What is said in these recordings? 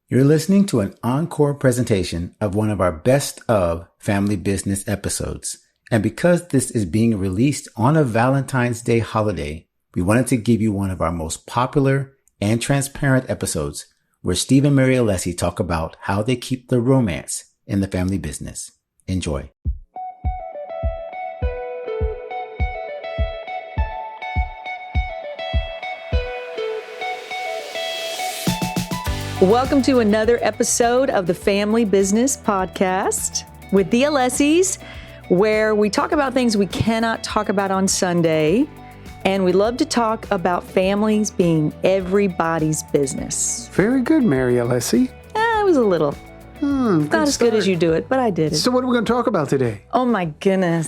You're listening to an encore presentation of one of our best of family business episodes. And because this is being released on a Valentine's Day holiday, we wanted to give you one of our most popular and transparent episodes where Steve and Mary Alessi talk about how they keep the romance in the family business. Enjoy. Welcome to another episode of the Family Business Podcast with the Alessis, where we talk about things we cannot talk about on Sunday, and we love to talk about families being everybody's business. Very good, Mary Alessi. It was a little. Not as good as you do it, but I did it. So what are we going to talk about today? Oh my goodness.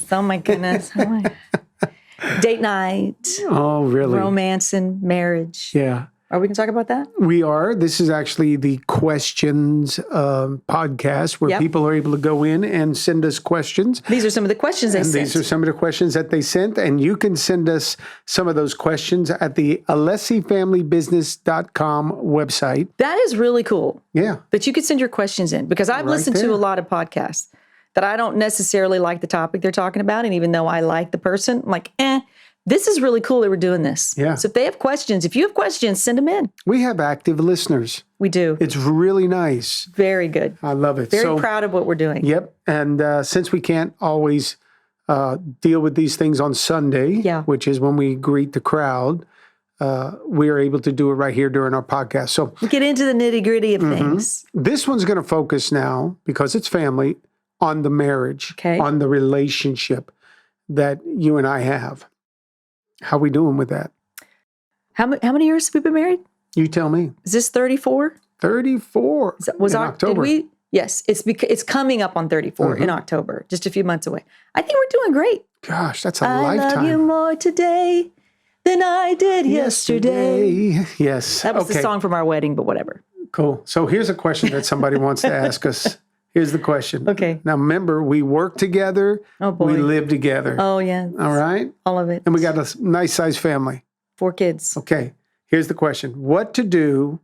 Date night. Oh, really? Romance and marriage. Yeah. Are we going to talk about that? We are. This is actually the questions podcast where people are able to go in and send us questions. These are some of the questions they sent. These are some of the questions that they sent. And you can send us some of those questions at the alessifamilybusiness.com website. That is really cool. Yeah. That you could send your questions in, because I've listened to a lot of podcasts that I don't necessarily like the topic they're talking about. And even though I like the person, I'm like, this is really cool that we're doing this. Yeah. So if you have questions, send them in. We have active listeners. We do. It's really nice. Very good. I love it. Very proud of what we're doing. Yep. And since we can't always deal with these things on Sunday, which is when we greet the crowd, we are able to do it right here during our podcast. So we get into the nitty-gritty of things. This one's going to focus now, because it's family, on the marriage, on the relationship that you and I have. How we doing with that? How many years have we been married? You tell me. Is this 34? 34 in October. Yes, it's coming up on 34 in October, just a few months away. I think we're doing great. Gosh, that's a lifetime. I love you more today than I did yesterday. Yes. That was the song from our wedding, but whatever. Cool. So here's a question that somebody wants to ask us. Here's the question. Okay. Now, remember, we work together. Oh, boy. We live together. Oh, yeah. All right? All of it. And we got a nice-sized family. 4 kids. Okay. Here's the question. What to do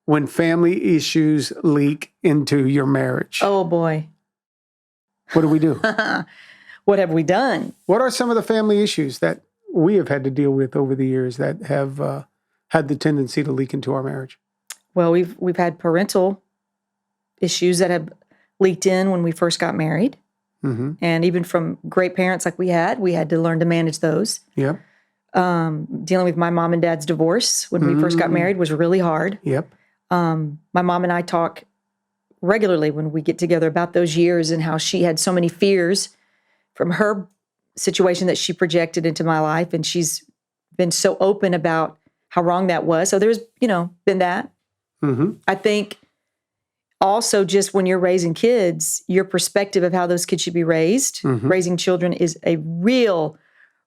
when family issues leak into your marriage? Oh, boy. What do we do? What have we done? What are some of the family issues that we have had to deal with over the years that have had the tendency to leak into our marriage? Well, we've had parental issues that have leaked in when we first got married. Mm-hmm. And even from great parents like we had to learn to manage those. Yep. Dealing with my mom and dad's divorce when we first got married was really hard. Yep. My mom and I talk regularly when we get together about those years and how she had so many fears from her situation that she projected into my life. And she's been so open about how wrong that was. So there's, been that. Mm-hmm. I think also, just when you're raising kids, your perspective of how those kids should be raised, raising children is a real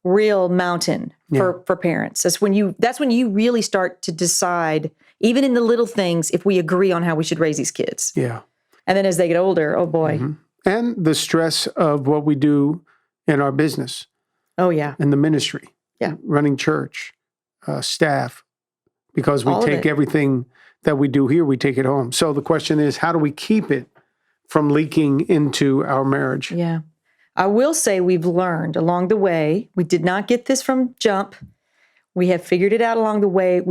mountain for parents. That's when you really start to decide, even in the little things, if we agree on how we should raise these kids. Yeah. And then as they get older, oh boy. Mm-hmm. And the stress of what we do in our business. Oh, yeah. In the ministry. Yeah. Running church, staff, because we take everything that we do here, we take it home. So the question is, how do we keep it from leaking into our marriage? Yeah. I will say we've learned along the way. We did not get this from jump. We have figured it out along the way.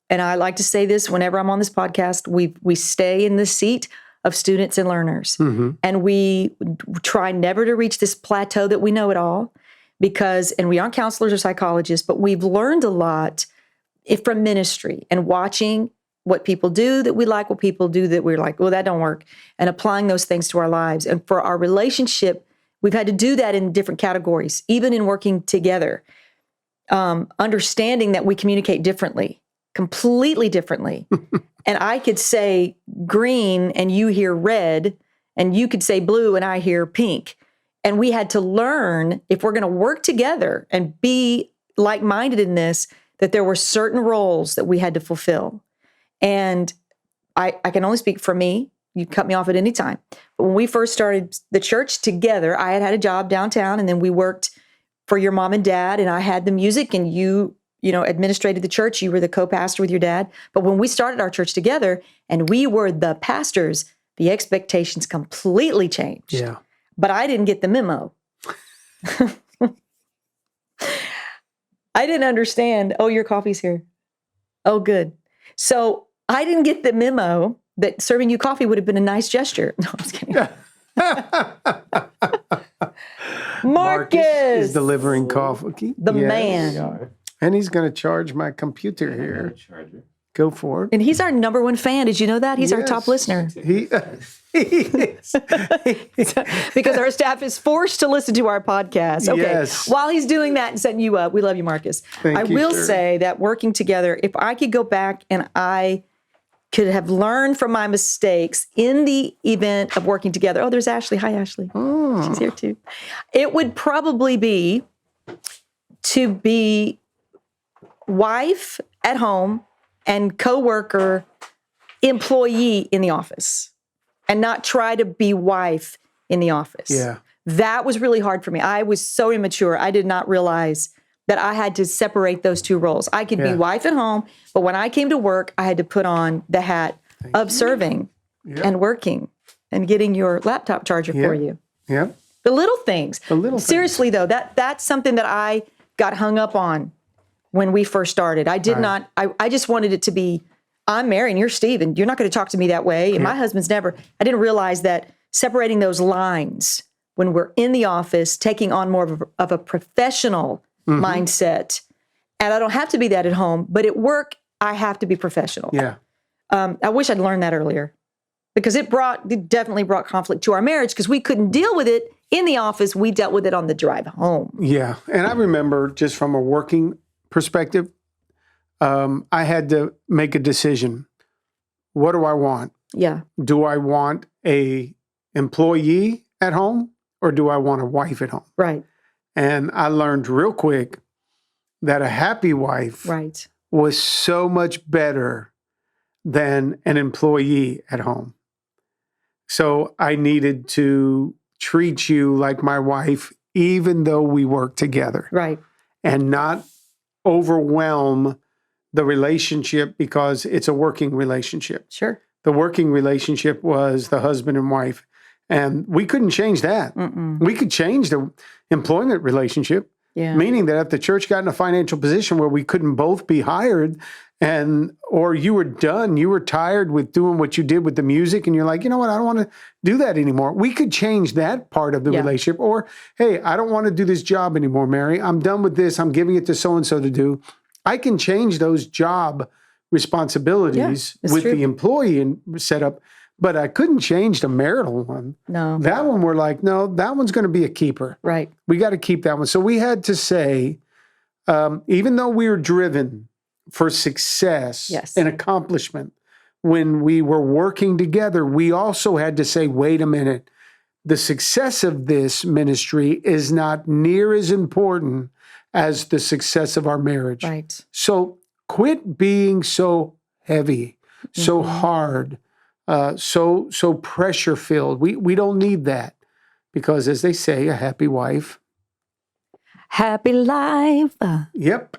And I like to say this whenever I'm on this podcast, we stay in the seat of students and learners. Mm-hmm. And we try never to reach this plateau that we know it all, and we aren't counselors or psychologists, but we've learned a lot from ministry and watching what people do that we like, what people do that we're like, well, that don't work, and applying those things to our lives. And for our relationship, we've had to do that in different categories, even in working together, understanding that we communicate differently, completely differently. And I could say green and you hear red, and you could say blue and I hear pink. And we had to learn, if we're going to work together and be like-minded in this, that there were certain roles that we had to fulfill. And I can only speak for me. You cut me off at any time. But when we first started the church together, I had a job downtown, and then we worked for your mom and dad, and I had the music, and you administrated the church. You were the co-pastor with your dad. But when we started our church together and we were the pastors, the expectations completely changed. Yeah. But I didn't get the memo. I didn't understand. Oh, your coffee's here. Oh, good. So I didn't get the memo that serving you coffee would have been a nice gesture. No, I'm just kidding. Marcus is delivering coffee. The man. And he's going to charge my computer here. Go for it. And he's our number one fan. Did you know that? He's our top listener. He is. Because our staff is forced to listen to our podcast. Okay. Yes. While he's doing that and setting you up, we love you, Marcus. Thank you, will sir. say that working together, if I could go back and I could have learned from my mistakes in the event of working together. Oh, there's Ashley. Hi, Ashley. Oh. She's here too. It would probably be to be wife at home and coworker, employee in the office, and not try to be wife in the office. Yeah. That was really hard for me. I was so immature. I did not realize that I had to separate those two roles. I could be wife at home, but when I came to work, I had to put on the hat of serving and working and getting your laptop charger for you. Yeah. The little things. things. Seriously, though, that's something that I got hung up on when we first started. I did not, I just wanted it to be, I'm Mary and you're Steve, and you're not going to talk to me that way. And my husband's never. I didn't realize that separating those lines when we're in the office, taking on more of a professional mindset. And I don't have to be that at home, but at work, I have to be professional. Yeah. I wish I'd learned that earlier, because it definitely brought conflict to our marriage because we couldn't deal with it in the office. We dealt with it on the drive home. Yeah. And I remember, just from a working perspective, I had to make a decision. What do I want? Yeah. Do I want a employee at home, or do I want a wife at home? Right. And I learned real quick that a happy wife was so much better than an employee at home. So I needed to treat you like my wife, even though we work together. Right. And not overwhelm the relationship because it's a working relationship. Sure. The working relationship was the husband and wife. And we couldn't change that. We could change the employment relationship, meaning that if the church got in a financial position where we couldn't both be hired, or you were done, you were tired with doing what you did with the music, and you're like, you know what, I don't want to do that anymore. We could change that part of the relationship. Or, hey, I don't want to do this job anymore, Mary. I'm done with this. I'm giving it to so-and-so to do. I can change those job responsibilities with the employee and setup. But I couldn't change the marital one. No. That one, we're like, no, that one's going to be a keeper. Right. We got to keep that one. So we had to say, even though we were driven for success and accomplishment, when we were working together, we also had to say, wait a minute, the success of this ministry is not near as important as the success of our marriage. Right. So quit being so heavy, so hard, so pressure filled. We don't need that, because, as they say, a happy wife. Happy life. Yep.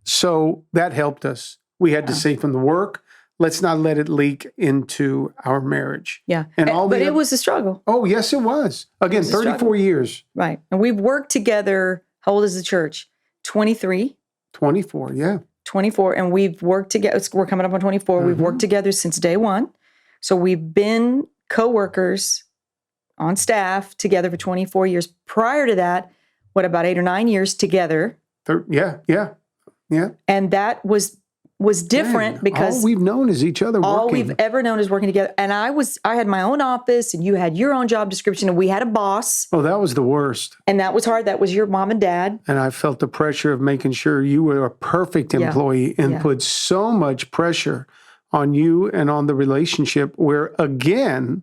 So that helped us. We had to say from the work, let's not let it leak into our marriage. Yeah. And but it was a struggle. Oh, yes, it was. Again, 34 years. Right. And we've worked together. How old is the church? 23. 24, yeah. 24. And we've worked together. We're coming up on 24. We've worked together since day one. So we've been co-workers on staff together for 24 years. Prior to that, about 8 or 9 years together? Yeah. And that was different because all we've known is each other working. All we've ever known is working together. And I had my own office, and you had your own job description, and we had a boss. Oh, that was the worst. And that was hard. That was your mom and dad. And I felt the pressure of making sure you were a perfect employee and put so much pressure on you and on the relationship, where, again,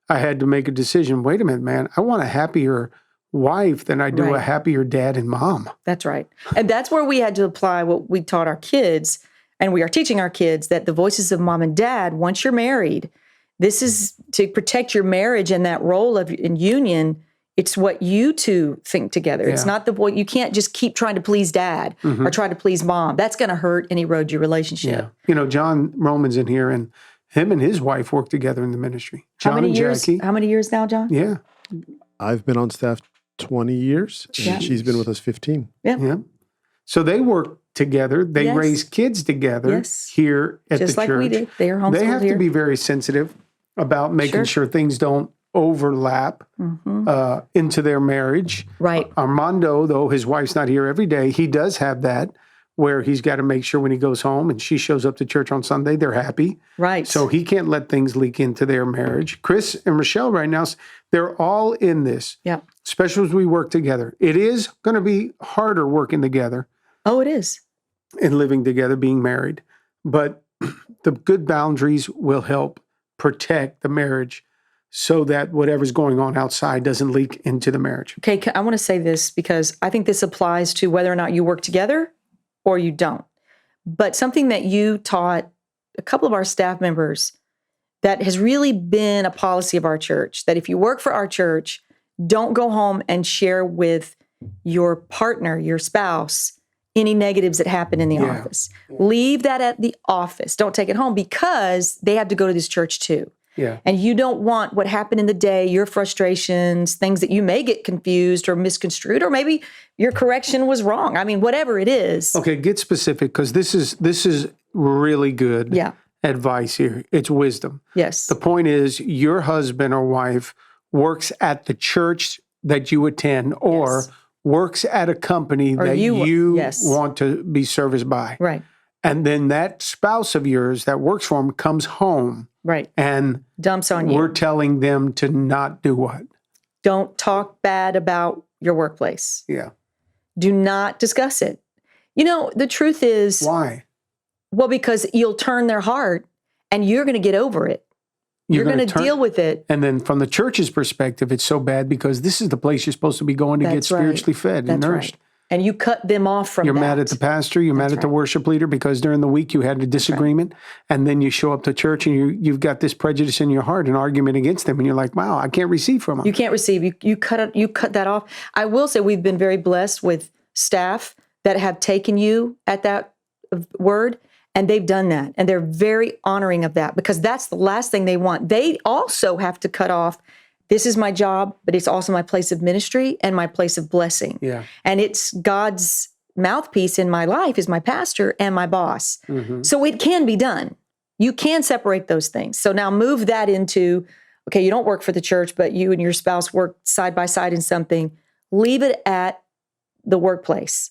I had to make a decision. Wait a minute, man, I want a happier wife than I do a happier dad and mom. That's right. And that's where we had to apply what we taught our kids, and we are teaching our kids, that the voices of mom and dad, once you're married, this is to protect your marriage, and that role in union It's what you two think together. It's not the boy. You can't just keep trying to please dad or try to please mom. That's going to hurt and erode your relationship. Yeah. John Roman's in here, and him and his wife work together in the ministry. John and Jackie. How many years now, John? Yeah. I've been on staff 20 years, and she's been with us 15. Yeah. So they work together. They raise kids together here at just the church. Just like we did. They are homeschooled. They have to be very sensitive about making sure things don't overlap into their marriage. Right. Armando, though his wife's not here every day, he does have that where he's got to make sure when he goes home and she shows up to church on Sunday, they're happy. Right. So he can't let things leak into their marriage. Chris and Rochelle right now, they're all in this. Yeah. Especially as we work together. It is going to be harder working together. Oh, it is. And living together, being married. But the good boundaries will help protect the marriage so that whatever's going on outside doesn't leak into the marriage. Okay, I want to say this because I think this applies to whether or not you work together or you don't. But something that you taught a couple of our staff members that has really been a policy of our church, that if you work for our church, don't go home and share with your partner, your spouse, any negatives that happen in the office. Leave that at the office. Don't take it home because they have to go to this church too. Yeah. And you don't want what happened in the day, your frustrations, things that you may get confused or misconstrued, or maybe your correction was wrong. I mean, whatever it is. Okay, get specific because this is really good advice here. It's wisdom. Yes. The point is your husband or wife works at the church that you attend or works at a company or that you want to be serviced by. Right. And then that spouse of yours that works for him comes home. Right. And dumps on you. We're telling them to not do what? Don't talk bad about your workplace. Yeah. Do not discuss it. The truth is. Why? Well, because you'll turn their heart and you're going to get over it. You're going to deal with it. And then from the church's perspective, it's so bad because this is the place you're supposed to be going to get spiritually fed and nourished. Right. And you cut them off from You're mad at the pastor. You're mad at the worship leader because during the week you had a disagreement. And then you show up to church and you've got this prejudice in your heart, an argument against them. And you're like, wow, I can't receive from them. You can't receive. You cut that off. I will say we've been very blessed with staff that have taken you at that word. And they've done that. And they're very honoring of that because that's the last thing they want. They also have to cut off. This is my job, but it's also my place of ministry and my place of blessing. Yeah. And it's God's mouthpiece in my life is my pastor and my boss. Mm-hmm. So it can be done. You can separate those things. So now move that into, okay, you don't work for the church, but you and your spouse work side by side in something. Leave it at the workplace.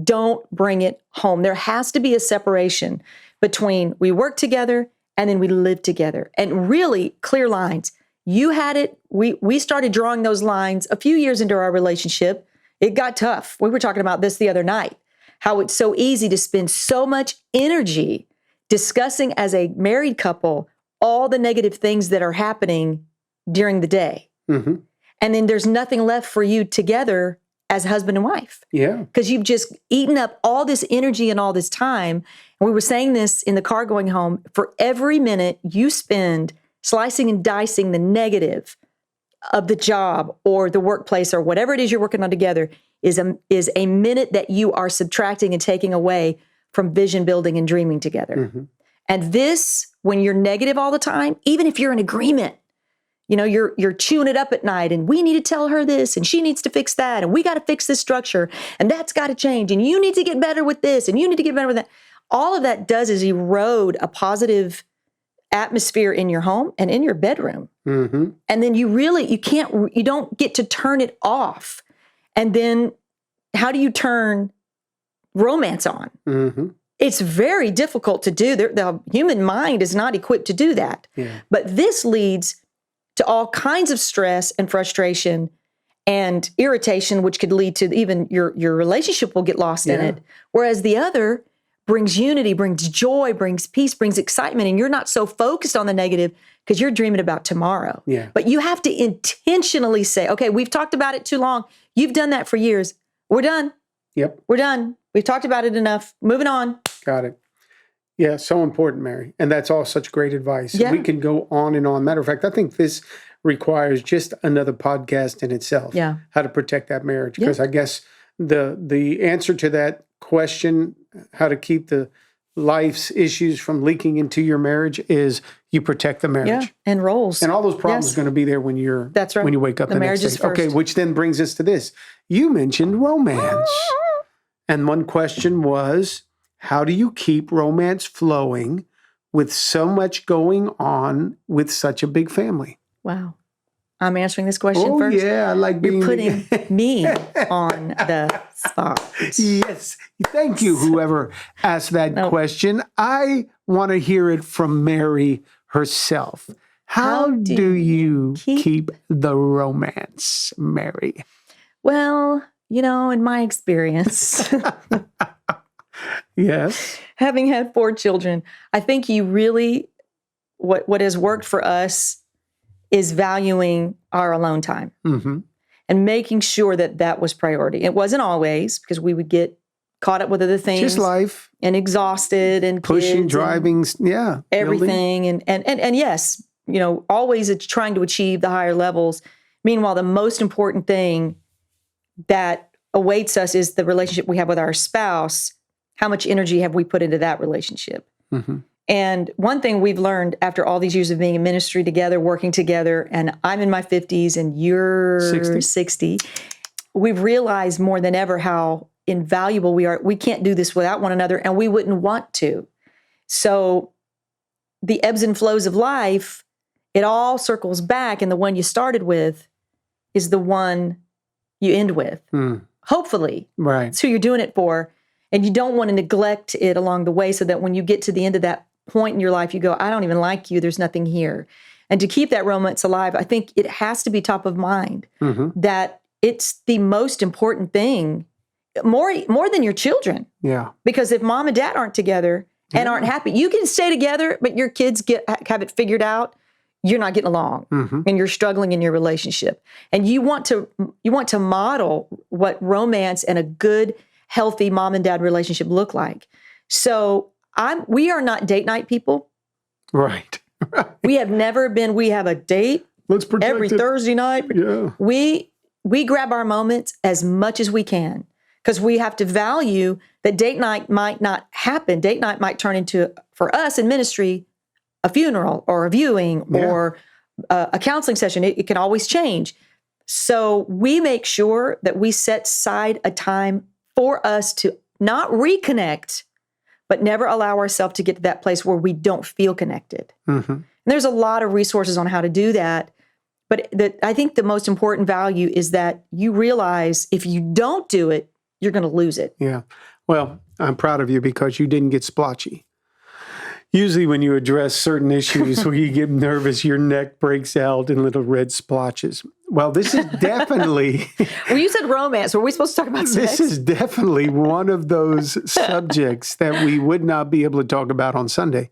Don't bring it home. There has to be a separation between we work together and then we live together. And really clear lines. You had it. We started drawing those lines a few years into our relationship. It got tough. We were talking about this the other night, how it's so easy to spend so much energy discussing as a married couple all the negative things that are happening during the day. Mm-hmm. And then there's nothing left for you together as husband and wife. Yeah. Because you've just eaten up all this energy and all this time. And we were saying this in the car going home, for every minute you spend slicing and dicing the negative of the job or the workplace or whatever it is you're working on together is a minute that you are subtracting and taking away from vision building and dreaming together. Mm-hmm. And this, when you're negative all the time, even if you're in agreement, you're chewing it up at night and we need to tell her this and she needs to fix that and we got to fix this structure and that's got to change and you need to get better with this and you need to get better with that. All of that does is erode a positive atmosphere in your home and in your bedroom. Mm-hmm. And then you don't get to turn it off. And then how do you turn romance on? Mm-hmm. It's very difficult to do. The human mind is not equipped to do that. Yeah. But this leads to all kinds of stress and frustration and irritation, which could lead to even your relationship will get lost in it. Whereas the other brings unity, brings joy, brings peace, brings excitement. And you're not so focused on the negative because you're dreaming about tomorrow. Yeah. But you have to intentionally say, okay, we've talked about it too long. You've done that for years. We're done. Yep. We're done. We've talked about it enough. Moving on. Got it. Yeah, so important, Mary. And that's all such great advice. Yeah. We can go on and on. Matter of fact, I think this requires just another podcast in itself. Yeah. How to protect that marriage. Because I guess the answer to that question, how to keep the life's issues from leaking into your marriage, is you protect the marriage. Yeah, and roles. And all those problems are going to be there when you're That's right. when you wake up the marriage next is day. first. Okay, which then brings us to this. You mentioned romance. And one question was, how do you keep romance flowing with so much going on with such a big family? Wow. I'm answering this question first. Yeah, I like being... You're putting me on the spot. Yes. Thank you, whoever asked that question. I want to hear it from Mary herself. How do you keep the romance, Mary? Well, in my experience, yes, having had 4 children, I think you really, what has worked for us is valuing our alone time and making sure that was priority. It wasn't always, because we would get caught up with other things. Just life. And exhausted and pushing, driving, everything. And yes, always it's trying to achieve the higher levels. Meanwhile, the most important thing that awaits us is the relationship we have with our spouse. How much energy have we put into that relationship? And one thing we've learned after all these years of being in ministry together, working together, and I'm in my 50s and you're 60, we've realized more than ever how invaluable we are. We can't do this without one another, and we wouldn't want to. So the ebbs and flows of life, it all circles back, and the one you started with is the one you end with. Hopefully. Right. It's who you're doing it for. And you don't want to neglect it along the way, so that when you get to the end of that point in your life, you go, I don't even like you. There's nothing here. And to keep that romance alive, I think it has to be top of mind that it's the most important thing, more than your children. Yeah. Because if mom and dad aren't together and aren't happy, you can stay together, but your kids have it figured out. You're not getting along and you're struggling in your relationship. And you want to model what romance and a good, healthy mom and dad relationship look like. So we are not date night people. Right. We have never been. We have a date every Thursday night. Yeah. We grab our moments as much as we can, because we have to value that date night might not happen. Date night might turn into, for us in ministry, a funeral or a viewing or a counseling session. It can always change. So we make sure that we set aside a time for us to not reconnect, but never allow ourselves to get to that place where we don't feel connected. And there's a lot of resources on how to do that. But I think the most important value is that you realize if you don't do it, you're going to lose it. Yeah. Well, I'm proud of you because you didn't get splotchy. Usually when you address certain issues where you get nervous, your neck breaks out in little red splotches. Well, this is definitely... Well, you said romance. Were we supposed to talk about sex? This is definitely one of those subjects that we would not be able to talk about on Sunday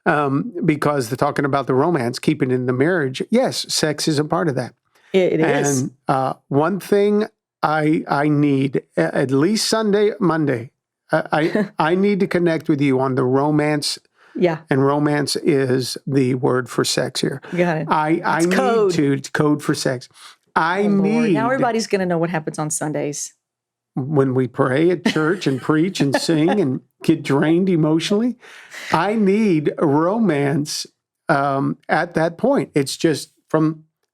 because they're talking about the romance, keeping in the marriage. Yes, sex is a part of that. It is. And one thing I need, at least Sunday, Monday, I need to connect with you on the romance. Yeah. And romance is the word for sex here. Got it. I need to code for sex. I need. Now everybody's going to know what happens on Sundays. When we pray at church and preach and sing and get drained emotionally, I need romance at that point. It's just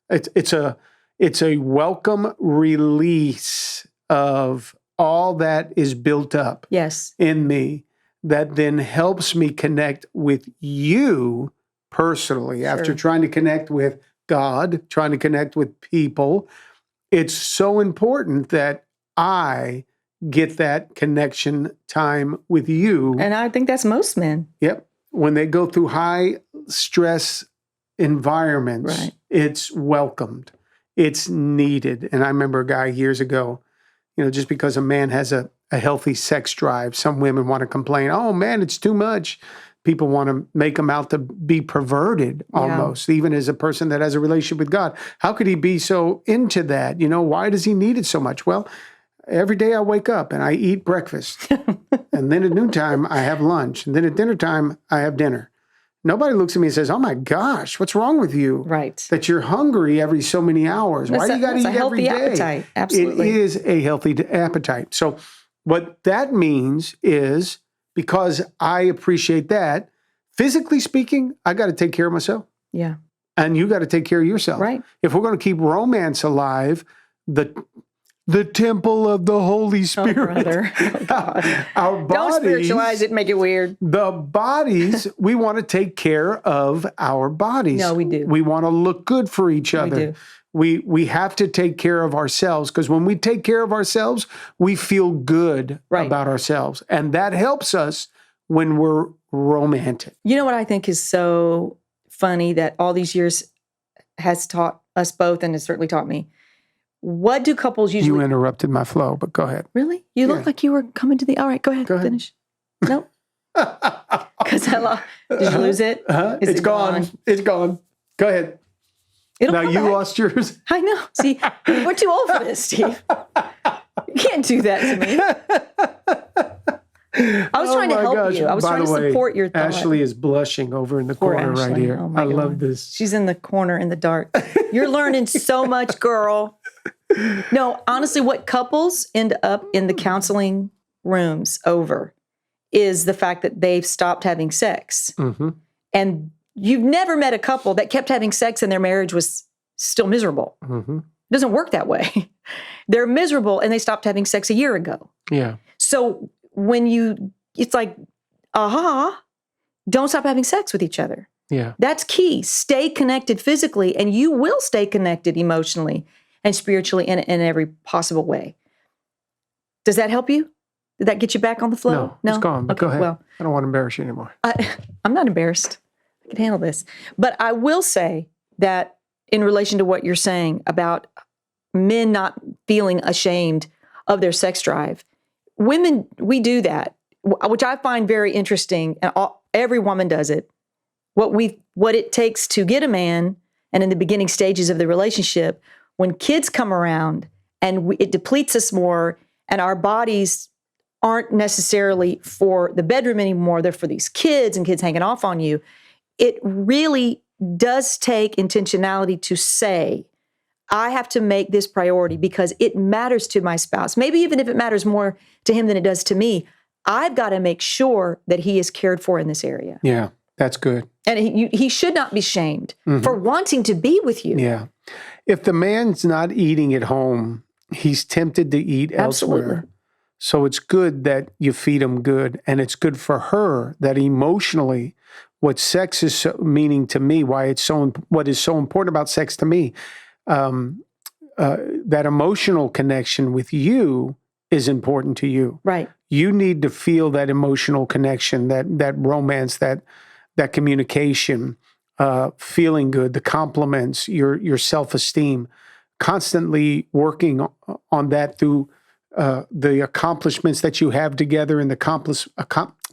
it's a welcome release of all that is built up in me that then helps me connect with you personally. After trying to connect with God, trying to connect with people, it's so important that I get that connection time with you. And I think that's most men. Yep. When they go through high stress environments, it's welcomed. It's needed. And I remember a guy years ago, just because a man has a healthy sex drive, some women want to complain, oh man, it's too much. People want to make him out to be perverted almost, even as a person that has a relationship with God. How could he be so into that? Why does he need it so much? Well, every day I wake up and I eat breakfast. And then at noontime, I have lunch. And then at dinner time, I have dinner. Nobody looks at me and says, "Oh my gosh, what's wrong with you?" Right. That you're hungry every so many hours. Why do you got to eat every day? Appetite. Absolutely. It is a healthy appetite. So what that means is, because I appreciate that, physically speaking, I got to take care of myself. Yeah. And you got to take care of yourself. Right. If we're going to keep romance alive, the temple of the Holy Spirit. Oh, brother. Oh, God. Our bodies, don't spiritualize it, make it weird. The bodies, we want to take care of our bodies. No, we do. We want to look good for each other. We have to take care of ourselves, because when we take care of ourselves, we feel good about ourselves. And that helps us when we're romantic. You know what I think is so funny that all these years has taught us both, and has certainly taught me? What do couples usually... You interrupted my flow, but go ahead. Really? You look like you were coming to the... All right, go ahead. Finish. No? Because did you lose it? It's gone. It's gone. Go ahead. It'll now come you back. Lost yours. I know. See, we're too old for this, Steve. You can't do that to me. I was trying to help you. I was trying to support your thought. Ashley is blushing over in the corner right here. Oh, I love this. She's in the corner in the dark. You're learning so much, girl. No, honestly, what couples end up in the counseling rooms over is the fact that they've stopped having sex. Mm-hmm. And you've never met a couple that kept having sex and their marriage was still miserable. Mm-hmm. It doesn't work that way. They're miserable and they stopped having sex a year ago. Yeah. So it's like, don't stop having sex with each other. Yeah. That's key. Stay connected physically, and you will stay connected emotionally and spiritually in every possible way. Does that help you? Did that get you back on the flow? No? It's gone. But go ahead. Well, I don't want to embarrass you anymore. I'm not embarrassed. I can handle this. But I will say that in relation to what you're saying about men not feeling ashamed of their sex drive, women, we do that, which I find very interesting. And every woman does it. What it takes to get a man, and in the beginning stages of the relationship, when kids come around and it depletes us more, and our bodies aren't necessarily for the bedroom anymore, they're for these kids and kids hanging off on you. It really does take intentionality to say, I have to make this priority because it matters to my spouse. Maybe even if it matters more to him than it does to me, I've got to make sure that he is cared for in this area. Yeah, that's good. And he should not be shamed for wanting to be with you. Yeah. If the man's not eating at home, he's tempted to eat elsewhere. So it's good that you feed him good. And it's good for her that emotionally, what sex is meaning to me, what is so important about sex to me, that emotional connection with you is important to you. Right. You need to feel that emotional connection, that romance, that communication, feeling good, the compliments, your self-esteem, constantly working on that through the accomplishments that you have together and the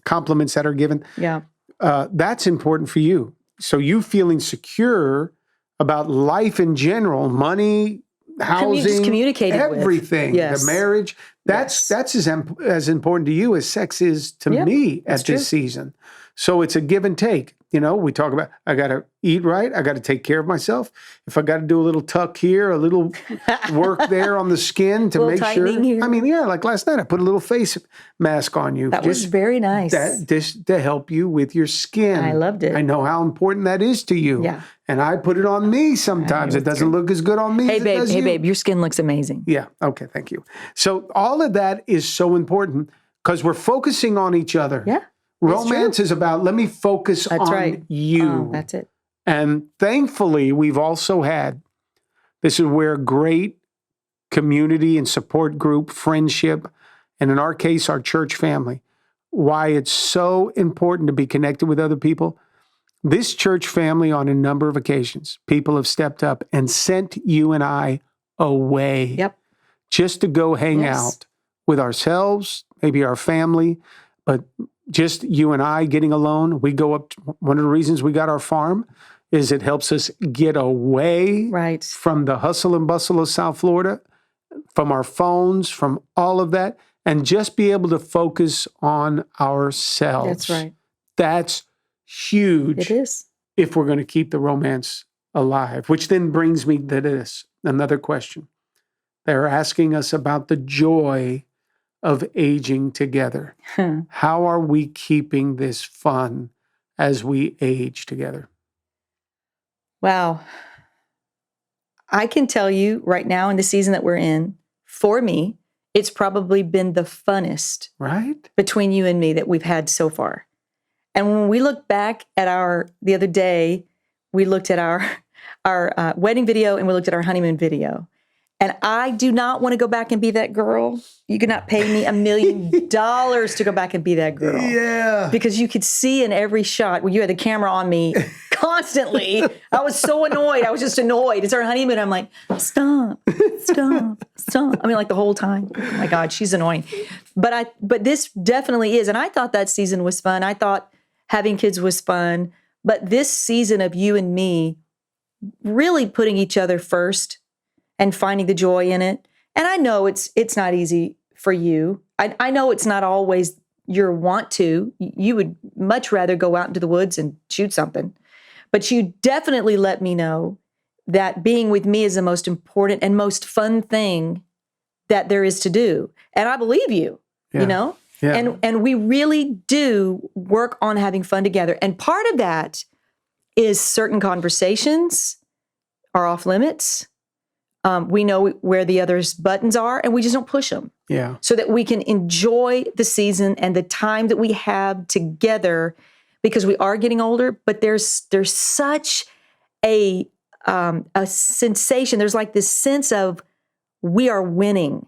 compliments that are given. Yeah. That's important for you. So you feeling secure about life in general, money, housing, everything, yes. The marriage, that's as important to you as sex is to me at this season. So it's a give and take. You know, we talk about, I got to eat right. I got to take care of myself. If I got to do a little tuck here, a little work there on the skin to make sure. Here. I mean, like last night, I put a little face mask on you. That was very nice. Just to help you with your skin. I loved it. I know how important that is to you. Yeah. And I put it on me sometimes. It doesn't look as good on me as it does you. Hey, babe, your skin looks amazing. Yeah. Okay. Thank you. So all of that is so important because we're focusing on each other. Yeah. Romance is about, let me focus on you. That's it. And thankfully, we've also had, this is where great community and support group, friendship, and in our case, our church family, why it's so important to be connected with other people. This church family, on a number of occasions, people have stepped up and sent you and I away. Yep. Just to go hang out with ourselves, maybe our family, but just you and I getting alone. We go up, one of the reasons we got our farm is it helps us get away from the hustle and bustle of South Florida, from our phones, from all of that, and just be able to focus on ourselves. That's right. That's huge. It is. If we're going to keep the romance alive, which then brings me to this, another question. They're asking us about the joy of aging together. How are we keeping this fun as we age together? Wow. I can tell you right now in the season that we're in, for me, it's probably been the funnest between you and me that we've had so far. And when we look back at the other day, we looked at our wedding video and we looked at our honeymoon video. And I do not want to go back and be that girl. You cannot pay me $1 million to go back and be that girl. Yeah. Because you could see in every shot when you had the camera on me constantly. I was so annoyed. I was just annoyed. It's our honeymoon. I'm like, stop. I mean, like the whole time. Oh my God, she's annoying. But this definitely is. And I thought that season was fun. I thought having kids was fun. But this season of you and me really putting each other first and finding the joy in it. And I know it's not easy for you. I know it's not always your want to. You would much rather go out into the woods and shoot something. But you definitely let me know that being with me is the most important and most fun thing that there is to do. And I believe you, you know? Yeah. And we really do work on having fun together. And part of that is certain conversations are off limits. We know where the other's buttons are, and we just don't push them. Yeah. So that we can enjoy the season and the time that we have together, because we are getting older. But there's such a sensation. There's like this sense of we are winning.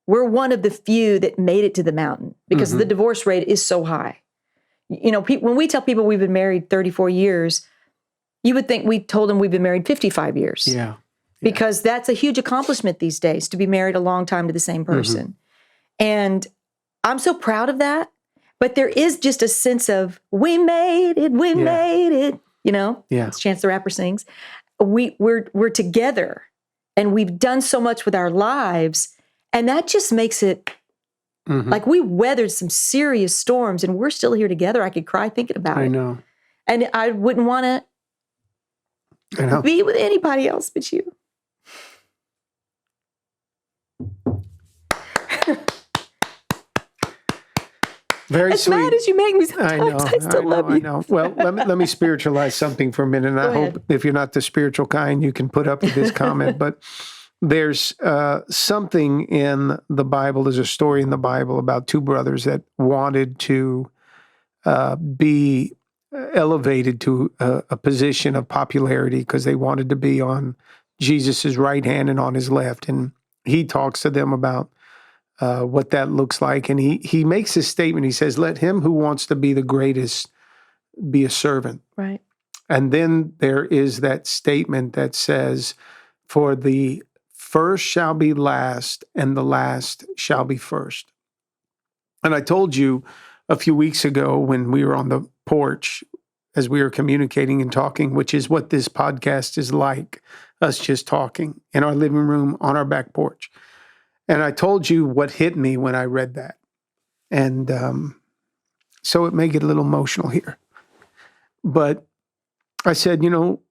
We're one of the few that made it to the mountain because the divorce rate is so high. You know, when we tell people we've been married 34 years, you would think we told them we've been married 55 years. Yeah. Because that's a huge accomplishment these days, to be married a long time to the same person. And I'm so proud of that. But there is just a sense of, we made it, made it. You know, it's Chance the Rapper sings. We're together, and we've done so much with our lives. And that just makes it like we weathered some serious storms, and we're still here together. I could cry thinking about it. I know. And I wouldn't want to be with anybody else but you. Very as sweet. Mad as you make me sometimes, I still love you. I know. Well, let me spiritualize something for a minute. And I hope if you're not the spiritual kind, you can put up with this comment. But there's something in the Bible, there's a story in the Bible about two brothers that wanted to be elevated to a position of popularity because they wanted to be on Jesus's right hand and on his left. And he talks to them about what that looks like. And he makes this statement. He says, let him who wants to be the greatest be a servant. Right. And then there is that statement that says, for the first shall be last and the last shall be first. And I told you a few weeks ago when we were on the porch as we were communicating and talking, which is what this podcast is like, us just talking in our living room on our back porch. And I told you what hit me when I read that. And so it may get a little emotional here. But I said, you know,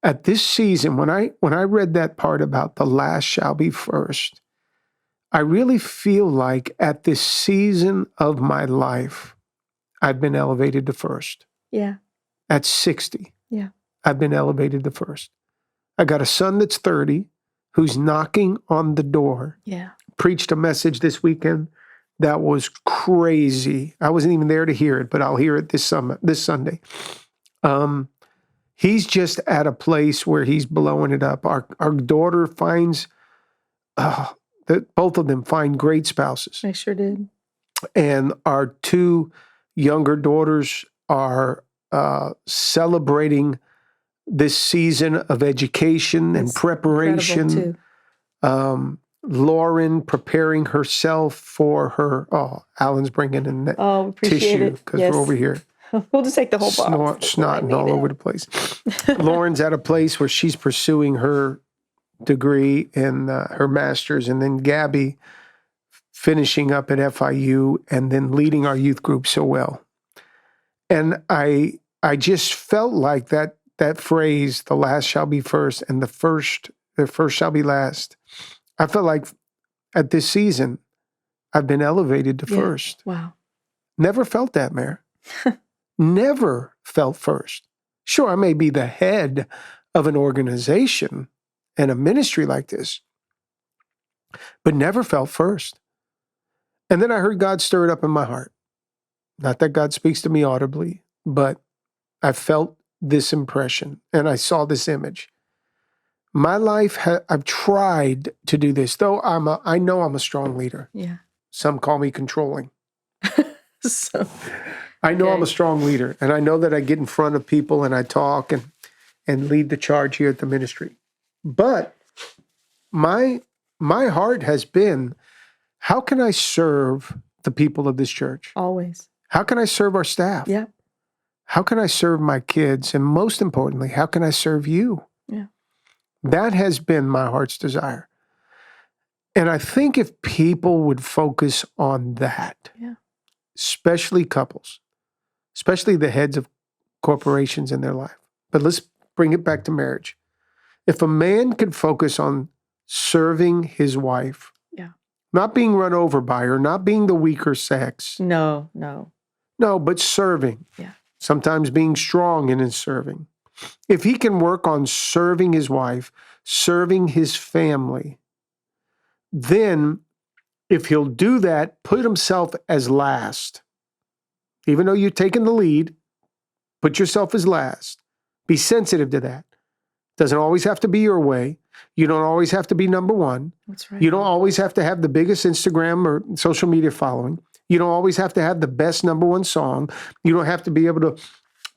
at this season, when I read that part about the last shall be first, I really feel like at this season of my life, I've been elevated to first. Yeah. At 60. Yeah. I've been elevated to first. I got a son that's 30 who's knocking on the door. Yeah. Preached a message this weekend that was crazy. I wasn't even there to hear it, but I'll hear it this Sunday. He's just at a place where he's blowing it up. Our daughter finds, that both of them find great spouses. I sure did. And our two younger daughters are celebrating this season of education and preparation. Lauren preparing herself for her. Oh, Alan's bringing in that tissue because we're over here. We'll just take the whole box. Snotting all over the place. Lauren's at a place where she's pursuing her degree in her master's, and then Gabby finishing up at FIU and then leading our youth group so well. And I just felt like that phrase, the last shall be first and the first shall be last. I felt like at this season, I've been elevated to first. Wow. Never felt that, Mary. Never felt first. Sure, I may be the head of an organization and a ministry like this, but never felt first. And then I heard God stir it up in my heart. Not that God speaks to me audibly, but I felt this impression and I saw this image. My life, I've tried to do this, though I know I'm a strong leader. Yeah. Some call me controlling. So, I know I'm a strong leader, and I know that I get in front of people and I talk and lead the charge here at the ministry. But my heart has been, how can I serve the people of this church? Always. How can I serve our staff? Yeah. How can I serve my kids? And most importantly, how can I serve you? Yeah. That has been my heart's desire. And I think if people would focus on that, especially couples, especially the heads of corporations in their life. But let's bring it back to marriage. If a man could focus on serving his wife, not being run over by her, not being the weaker sex. No, but serving. Yeah. Sometimes being strong in his serving. If he can work on serving his wife, serving his family, then if he'll do that, put himself as last. Even though you're taking the lead, put yourself as last. Be sensitive to that. Doesn't always have to be your way. You don't always have to be number one. That's right. You don't always have to have the biggest Instagram or social media following. You don't always have to have the best number one song. You don't have to be able to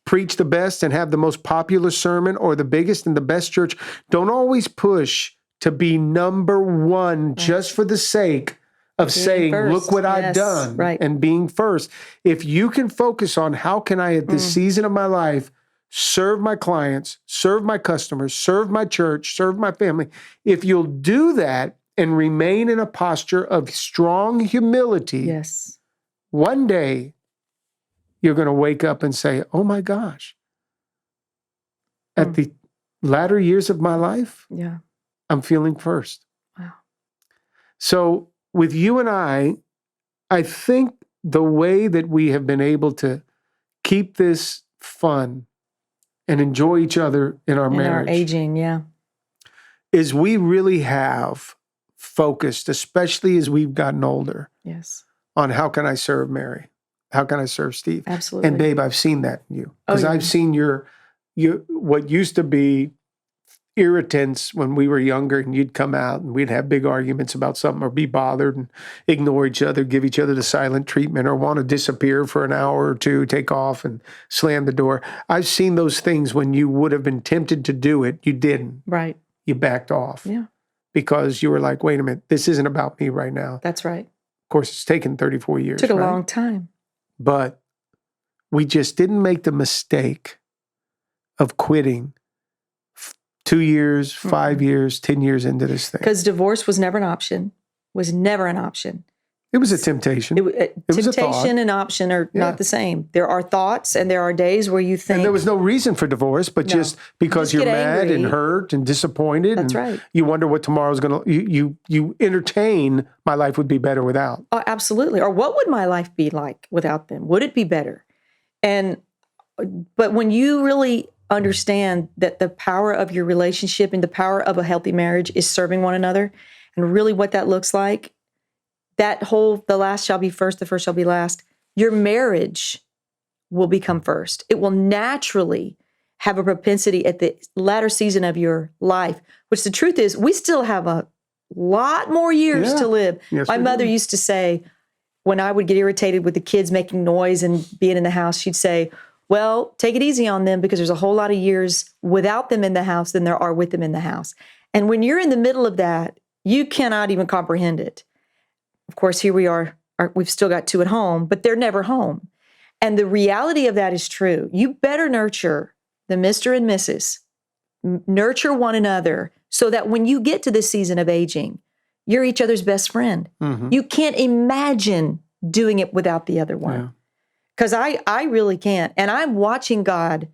preach the best and have the most popular sermon or the biggest and the best church. Don't always push to be number one just for the sake of saying, first. Look what I've done, and being first. If you can focus on how can I at this season of my life serve my clients, serve my customers, serve my church, serve my family. If you'll do that and remain in a posture of strong humility, one day you're going to wake up and say, oh my gosh, at the latter years of my life, I'm feeling first. Wow. So with you and I think the way that we have been able to keep this fun and enjoy each other in our marriage. In our aging, is we really have focused, especially as we've gotten older, on how can I serve Mary? How can I serve Steve? Absolutely. And babe, I've seen that in you. Because I've seen your what used to be irritants when we were younger, and you'd come out and we'd have big arguments about something or be bothered and ignore each other, give each other the silent treatment, or want to disappear for an hour or two, take off and slam the door. I've seen those things when you would have been tempted to do it. You didn't. Right. You backed off. Yeah. Because you were like, wait a minute, this isn't about me right now. That's right. Of course, it's taken 34 years. Took a long time. But we just didn't make the mistake of quitting 2 years, 5 years, 10 years into this thing. Because divorce was never an option. It was a temptation. It was a thought. Temptation and option are not the same. There are thoughts and there are days where you think. And there was no reason for divorce, but just because you're mad and hurt and disappointed. That's and right. You wonder what tomorrow's going to, you entertain, my life would be better without. Oh, absolutely. Or what would my life be like without them? Would it be better? But when you really understand that the power of your relationship and the power of a healthy marriage is serving one another, and really what that looks like, that whole, the last shall be first, the first shall be last, your marriage will become first. It will naturally have a propensity at the latter season of your life, which the truth is, we still have a lot more years to live. Yes, My mother used to say, when I would get irritated with the kids making noise and being in the house, she'd say, well, take it easy on them because there's a whole lot of years without them in the house than there are with them in the house. And when you're in the middle of that, you cannot even comprehend it. Of course, here we are, we've still got two at home, but they're never home. And the reality of that is true. You better nurture the Mr. and Mrs. Nurture one another so that when you get to this season of aging, you're each other's best friend. Mm-hmm. You can't imagine doing it without the other one. Because I really can't. And I'm watching God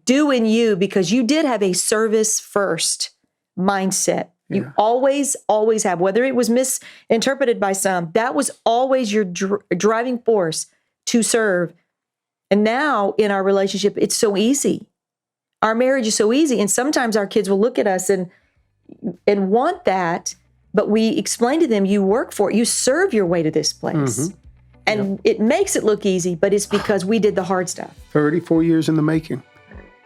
do in you because you did have a service first mindset. You always have, whether it was misinterpreted by some, that was always your driving force to serve. And now in our relationship, it's so easy. Our marriage is so easy. And sometimes our kids will look at us and want that, but we explain to them, you work for it, you serve your way to this place. And it makes it look easy, but it's because we did the hard stuff. 34 years in the making.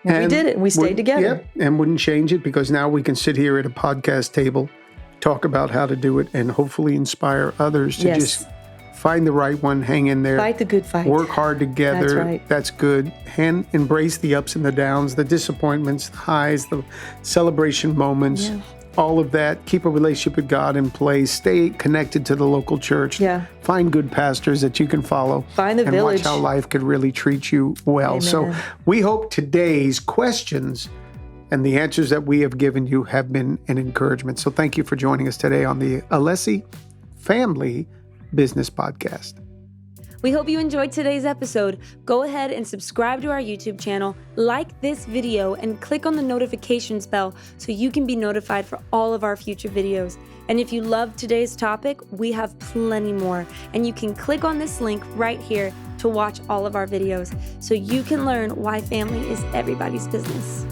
And we did it, and we stayed together. Yep, and wouldn't change it because now we can sit here at a podcast table, talk about how to do it, and hopefully inspire others to just find the right one, hang in there. Fight the good fight. Work hard together. That's right. That's good. And embrace the ups and the downs, the disappointments, the highs, the celebration moments. Yeah. All of that. Keep a relationship with God in place. Stay connected to the local church. Yeah. Find good pastors that you can follow. Find the and village. Watch how life could really treat you well. Amen. So we hope today's questions and the answers that we have given you have been an encouragement. So thank you for joining us today on the Alessi Family Business Podcast. We hope you enjoyed today's episode. Go ahead and subscribe to our YouTube channel, like this video, and click on the notifications bell so you can be notified for all of our future videos. And if you loved today's topic, we have plenty more. And you can click on this link right here to watch all of our videos so you can learn why family is everybody's business.